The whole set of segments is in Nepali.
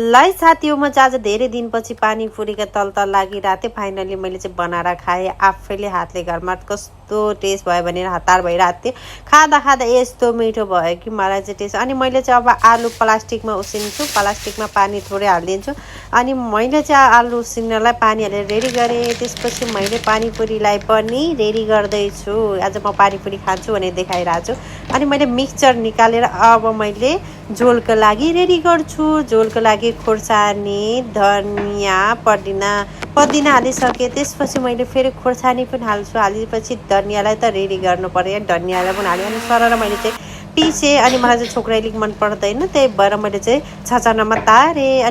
लाई साथीहरु म चाहिँ आज धेरै दिनपछि पानीपुरीका तल लागिरहेको थिएँ। फाइनली मैले चाहिँ बनाएर खाएँ आफैले हातले घरमा। कस्तो टेस्ट भयो भनेर हतार भइरहेको थियो। खाँदा खाँदा यस्तो मिठो भयो कि मलाई चाहिँ टेस्ट। अनि मैले चाहिँ अब आलु प्लास्टिकमा उसिन्छु, प्लास्टिकमा पानी थोरै हालिदिन्छु। अनि मैले चाहिँ आलु उसिन्नलाई पानी हालेर रेडी गरेँ। त्यसपछि मैले पानीपुरीलाई पनि रेडी गर्दैछु। आज म पानीपुरी खान्छु भनेर देखाइरहेको छु। अनि मैले मिक्सचर निकालेर अब मैले झोलको लागि रेडी गर्छु। झोलको लागि खोर्सानी, धनियाँ, पुदिना हालिसकेँ। त्यसपछि मैले फेरि खोर्सानी पनि हाल्छु। हालेपछि धनियाँलाई त रेडी गर्नु पर्यो, धनियाँलाई पनि हालेँ। अनि सरर मैले चाहिँ पिसेँ। अनि मलाई चाहिँ छोक्रा अलिक मन पर्दैन, त्यही भएर मैले चाहिँ छचनामा तारेँ।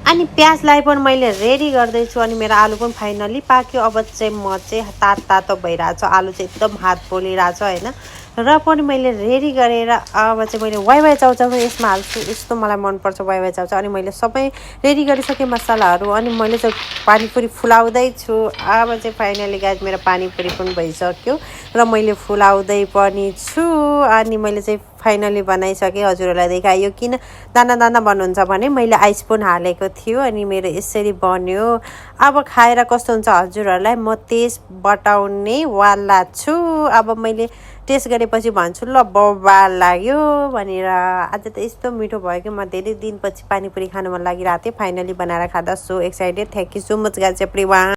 अनि प्याजलाई पनि मैले रेडी गर्दैछु। अनि मेरो आलु पनि फाइनली पाक्यो। अब चाहिँ म चाहिँ तातो भइरहेको छ, आलु चाहिँ एकदम हात पोलिरहेको छ होइन। र पनि मैले रेडी गरेर अब चाहिँ मैले वाइवाई चाउचाउ यसमा हाल्छु। यस्तो मलाई मनपर्छ वाइवाई चाउचाउ। अनि मैले सबै रेडी गरिसकेँ मसलाहरू। अनि मैले चाहिँ पानीपुरी फुलाउँदैछु। अब चाहिँ फाइनली गाइज मेरो पानीपुरी पनि भइसक्यो र मैले फुलाउँदै पनि छु। अनि मैले चाहिँ फाइनली बनाइसकेँ। हजुरहरूलाई देखायो। किन दाना दाना बन्नुहुन्छ भने मैले आइस पनि हालेको थियो। अनि मेरो यसरी बन्यो। अब खाएर कस्तो हुन्छ हजुरहरूलाई म टेस्ट बताउने वाला छु। अब मैले टेस्ट गरेपछि भन्छु ल बवाल लाग्यो भनेर। आज त यस्तो मिठो भयो कि म धेरै दिनपछि पानीपुरी खानु मन लागिरहेको थियो। फाइनली बनाएर खाँदा so excited. Thank you so much guys everyone.